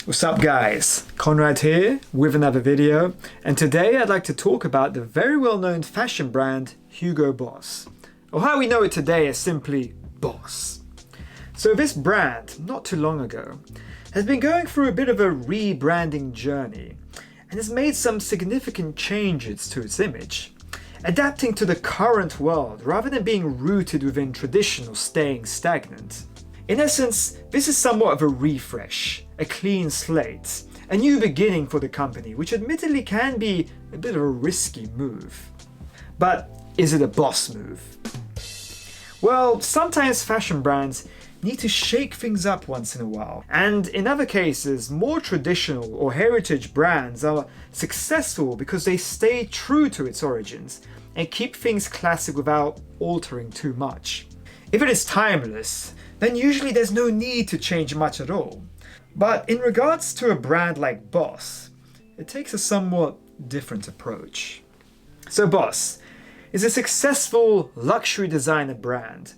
What's up guys, Conrad here with another video, and today I'd like to talk about the very well-known fashion brand Hugo Boss, or how we know it today as simply Boss. So this brand, not too long ago, has been going through a bit of a rebranding journey and has made some significant changes to its image, adapting to the current world rather than being rooted within tradition or staying stagnant. In essence, this is somewhat of a refresh, a clean slate, a new beginning for the company, which admittedly can be a bit of a risky move. But is it a boss move? Well, sometimes fashion brands need to shake things up once in a while, and in other cases, more traditional or heritage brands are successful because they stay true to its origins and keep things classic without altering too much. If it is timeless, then usually there's no need to change much at all. But in regards to a brand like Boss, it takes a somewhat different approach. So Boss is a successful luxury designer brand,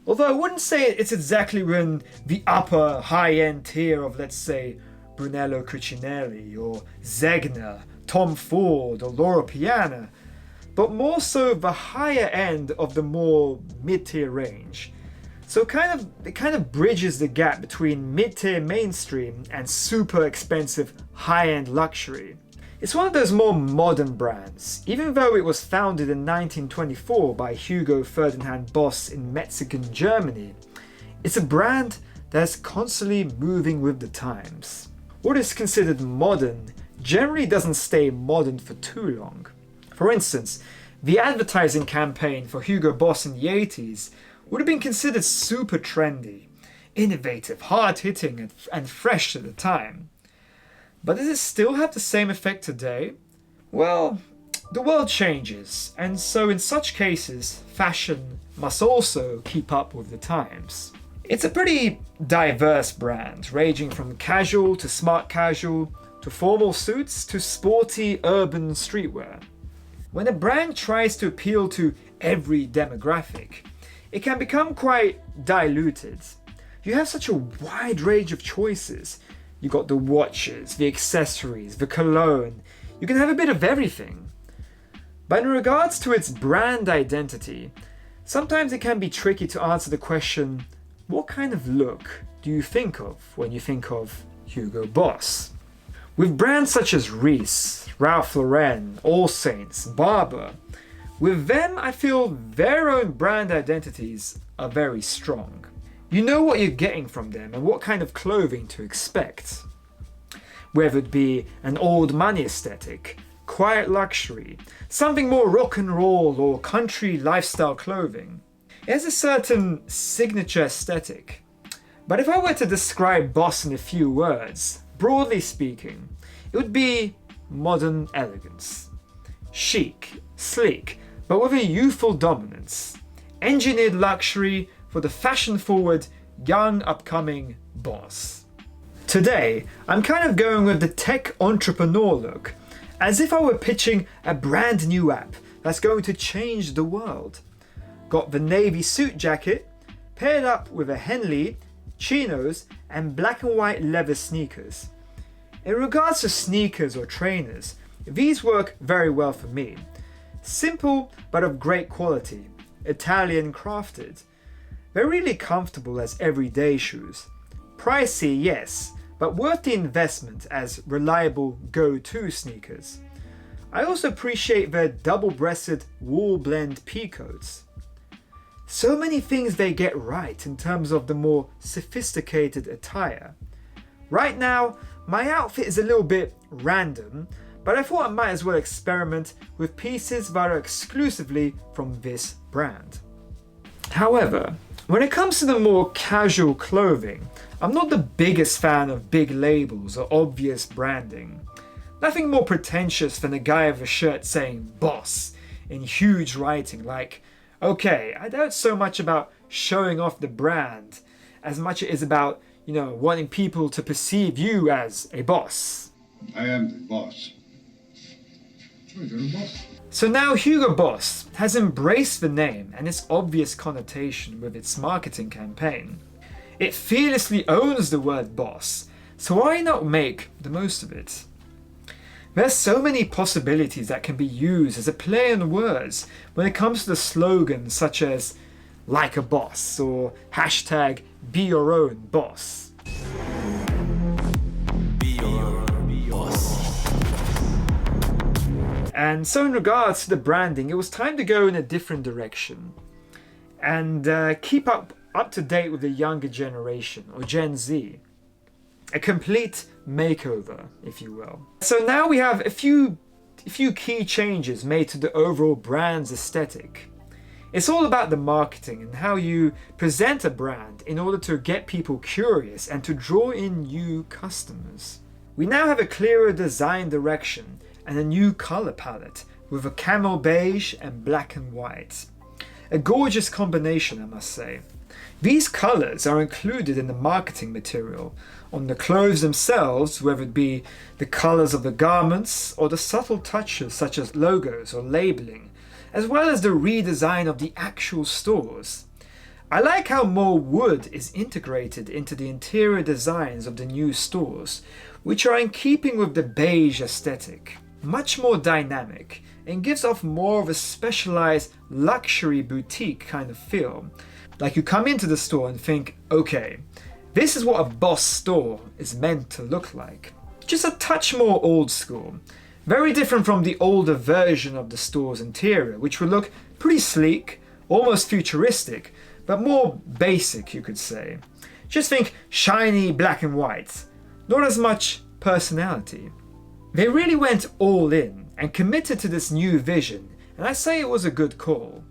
although I wouldn't say it's exactly in the upper high-end tier of, let's say, Brunello Cucinelli or Zegna, Tom Ford or Loro Piana, but more so the higher end of the more mid-tier range. So it kind of bridges the gap between mid-tier mainstream and super expensive high-end luxury. It's one of those more modern brands, even though it was founded in 1924 by Hugo Ferdinand Boss in Mexican Germany. It's a brand that's constantly moving with the times. What is considered modern generally doesn't stay modern for too long. For instance, the advertising campaign for Hugo Boss in the 80s would have been considered super trendy, innovative, hard-hitting and fresh at the time. But does it still have the same effect today? Well, the world changes, and so in such cases, fashion must also keep up with the times. It's a pretty diverse brand, ranging from casual to smart casual, to formal suits to sporty urban streetwear. When a brand tries to appeal to every demographic, it can become quite diluted. You have such a wide range of choices. You got the watches, the accessories, the cologne. You can have a bit of everything. But in regards to its brand identity, sometimes it can be tricky to answer the question, what kind of look do you think of when you think of Hugo Boss? With brands such as Reiss, Ralph Lauren, All Saints, Barbour, with them, I feel their own brand identities are very strong. You know what you're getting from them and what kind of clothing to expect. Whether it be an old money aesthetic, quiet luxury, something more rock and roll or country lifestyle clothing. It has a certain signature aesthetic. But if I were to describe Boss in a few words, broadly speaking, it would be modern elegance. Chic, sleek, but with a youthful dominance. Engineered luxury for the fashion-forward, young, upcoming Boss. Today, I'm kind of going with the tech entrepreneur look, as if I were pitching a brand new app that's going to change the world. Got the navy suit jacket, paired up with a Henley, chinos, and black and white leather sneakers. In regards to sneakers or trainers, these work very well for me. Simple but of great quality, Italian crafted. They're really comfortable as everyday shoes. Pricey, yes, but worth the investment as reliable go-to sneakers. I also appreciate their double-breasted wool blend pea coats. So many things they get right in terms of the more sophisticated attire. Right now, my outfit is a little bit random, but I thought I might as well experiment with pieces that are exclusively from this brand. However, when it comes to the more casual clothing, I'm not the biggest fan of big labels or obvious branding. Nothing more pretentious than a guy with a shirt saying Boss in huge writing like, okay, I doubt so much about showing off the brand as much it is about, wanting people to perceive you as a boss. I am the boss. So now Hugo Boss has embraced the name and its obvious connotation with its marketing campaign. It fearlessly owns the word boss, So why not make the most of it? There's so many possibilities that can be used as a play on words when it comes to the slogans such as like a boss or hashtag be your own boss. Be your boss. And so in regards to the branding, it was time to go in a different direction and keep up to date with the younger generation, or Gen Z. A complete makeover, if you will. So now we have a few key changes made to the overall brand's aesthetic. It's all about the marketing and how you present a brand in order to get people curious and to draw in new customers. We now have a clearer design direction and a new color palette with a camel beige and black and white. A gorgeous combination, I must say. These colors are included in the marketing material, on the clothes themselves, whether it be the colors of the garments or the subtle touches such as logos or labeling, as well as the redesign of the actual stores. I like how more wood is integrated into the interior designs of the new stores, which are in keeping with the beige aesthetic. Much more dynamic and gives off more of a specialized luxury boutique kind of feel. Like you come into the store and think, okay, this is what a Boss store is meant to look like. Just a touch more old school. Very different from the older version of the store's interior, which would look pretty sleek, almost futuristic, but more basic, you could say. Just think shiny black and white. Not as much personality. They really went all in and committed to this new vision, and I say it was a good call.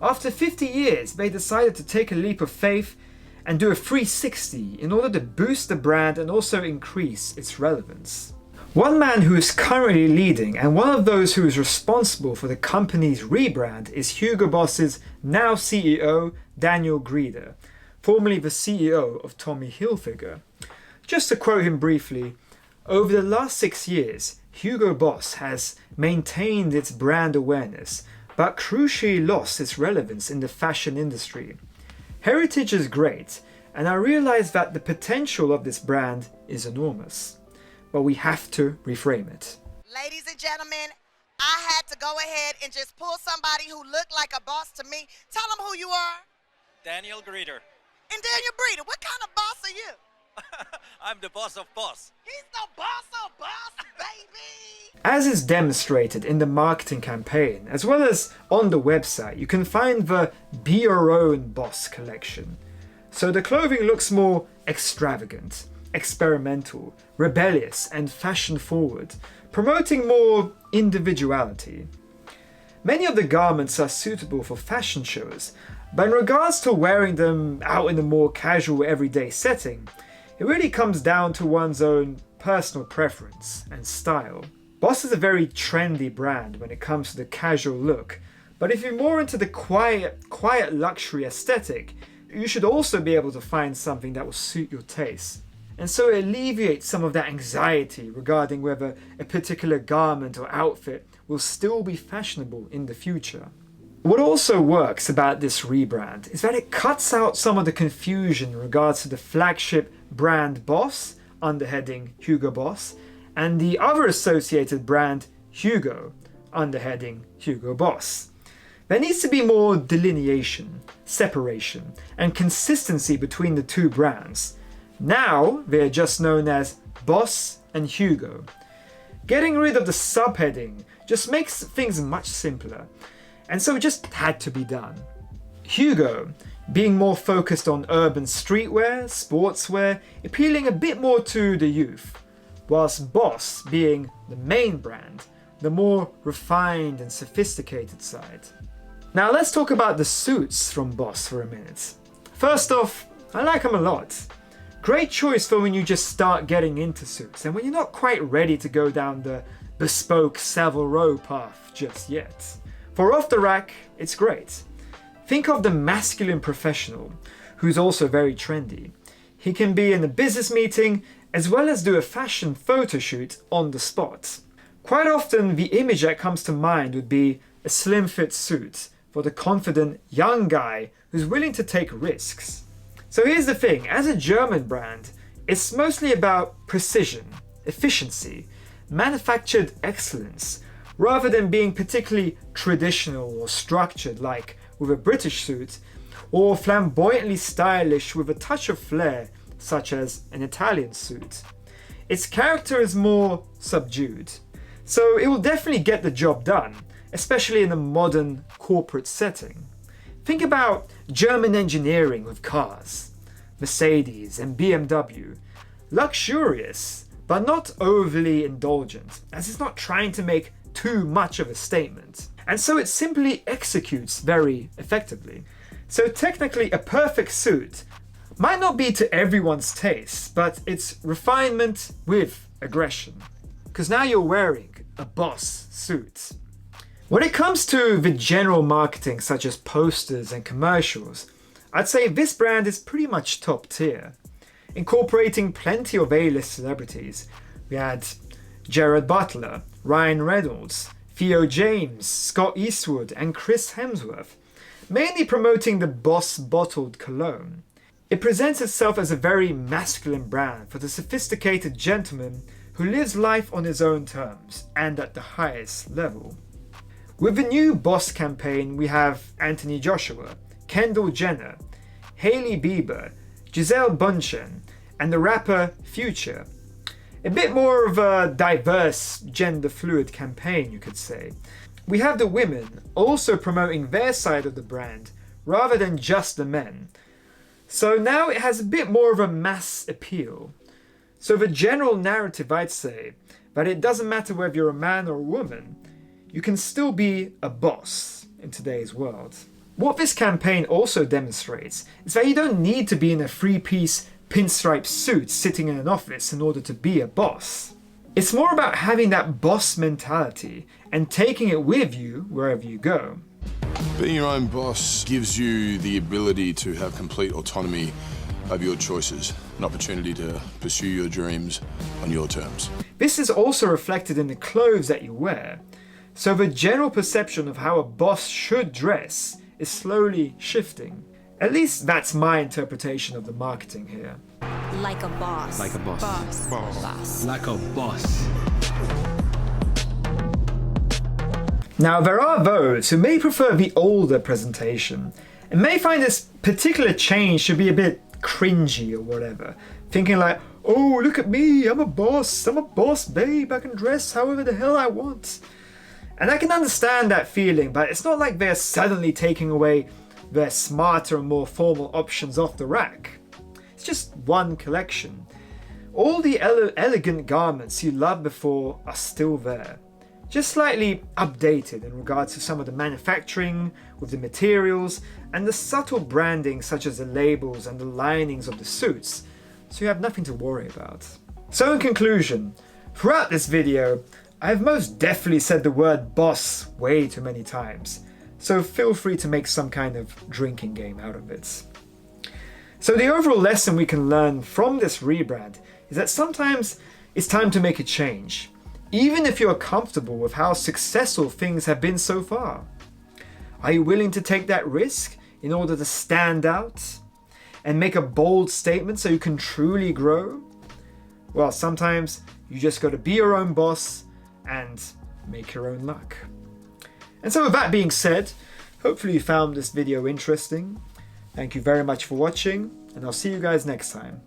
After 50 years, they decided to take a leap of faith and do a 360 in order to boost the brand and also increase its relevance. One man who is currently leading and one of those who is responsible for the company's rebrand is Hugo Boss's now CEO, Daniel Grieder, formerly the CEO of Tommy Hilfiger. Just to quote him briefly, over the last 6 years, Hugo Boss has maintained its brand awareness, but crucially lost its relevance in the fashion industry. Heritage is great, and I realize that the potential of this brand is enormous, but we have to reframe it. Ladies and gentlemen, I had to go ahead and just pull somebody who looked like a boss to me. Tell them who you are. Daniel Grieder. And Daniel Grieder, what kind of boss are you? I'm the boss of boss. He's the boss of boss, baby! As is demonstrated in the marketing campaign, as well as on the website, you can find the Be Your Own Boss collection. So the clothing looks more extravagant, experimental, rebellious, and fashion-forward, promoting more individuality. Many of the garments are suitable for fashion shows, but in regards to wearing them out in a more casual everyday setting, it really comes down to one's own personal preference and style. Boss is a very trendy brand when it comes to the casual look, but if you're more into the quiet luxury aesthetic, you should also be able to find something that will suit your taste. And so it alleviates some of that anxiety regarding whether a particular garment or outfit will still be fashionable in the future. What also works about this rebrand is that it cuts out some of the confusion in regards to the flagship brand Boss, under heading Hugo Boss, and the other associated brand Hugo, under heading Hugo Boss. There needs to be more delineation, separation, and consistency between the two brands. Now they are just known as Boss and Hugo. Getting rid of the subheading just makes things much simpler, and so it just had to be done. Hugo being more focused on urban streetwear, sportswear, appealing a bit more to the youth, whilst Boss being the main brand, the more refined and sophisticated side. Now let's talk about the suits from Boss for a minute. First off, I like them a lot. Great choice for when you just start getting into suits and when you're not quite ready to go down the bespoke Savile Row path just yet. For off the rack, it's great. Think of the masculine professional, who's also very trendy. He can be in a business meeting as well as do a fashion photo shoot on the spot. Quite often, the image that comes to mind would be a slim fit suit for the confident young guy who's willing to take risks. So here's the thing, as a German brand, It's mostly about precision, efficiency, manufactured excellence, rather than being particularly traditional or structured like with a British suit, or flamboyantly stylish with a touch of flair such as an Italian suit. Its character is more subdued, so it will definitely get the job done, especially in a modern corporate setting. Think about German engineering with cars, Mercedes and BMW. Luxurious, but not overly indulgent, as it's not trying to make too much of a statement. And so it simply executes very effectively. So technically a perfect suit might not be to everyone's taste, but it's refinement with aggression. Because now you're wearing a boss suit. When it comes to the general marketing such as posters and commercials, I'd say this brand is pretty much top tier, incorporating plenty of A-list celebrities. We had Jared Butler, Ryan Reynolds, Theo James, Scott Eastwood and Chris Hemsworth, mainly promoting the Boss bottled cologne. It presents itself as a very masculine brand for the sophisticated gentleman who lives life on his own terms and at the highest level. With the new Boss campaign, we have Anthony Joshua, Kendall Jenner, Hailey Bieber, Giselle Bundchen, and the rapper Future. A bit more of a diverse, gender-fluid campaign, you could say. We have the women also promoting their side of the brand, rather than just the men. So now it has a bit more of a mass appeal. So the general narrative, I'd say, that it doesn't matter whether you're a man or a woman, you can still be a boss in today's world. What this campaign also demonstrates is that you don't need to be in a three-piece pinstripe suit sitting in an office in order to be a boss. It's more about having that boss mentality and taking it with you wherever you go. Being your own boss gives you the ability to have complete autonomy over your choices, an opportunity to pursue your dreams on your terms. This is also reflected in the clothes that you wear. So the general perception of how a boss should dress is slowly shifting. At least that's my interpretation of the marketing here. Like a boss. Like a boss. Boss. Like a boss. Now there are those who may prefer the older presentation and may find this particular change should be a bit cringy or whatever, thinking like, oh, look at me, I'm a boss babe, I can dress however the hell I want. And I can understand that feeling, but it's not like they're suddenly taking away their smarter and more formal options off the rack. It's just one collection. All the elegant garments you loved before are still there, just slightly updated in regards to some of the manufacturing, with the materials, and the subtle branding such as the labels and the linings of the suits, so you have nothing to worry about. So in conclusion, throughout this video, I've most definitely said the word boss way too many times, so feel free to make some kind of drinking game out of it. So the overall lesson we can learn from this rebrand is that sometimes it's time to make a change, even if you're comfortable with how successful things have been so far. Are you willing to take that risk in order to stand out and make a bold statement so you can truly grow? Well, sometimes you just got to be your own boss and make your own luck. And so with that being said, hopefully you found this video interesting. Thank you very much for watching, and I'll see you guys next time.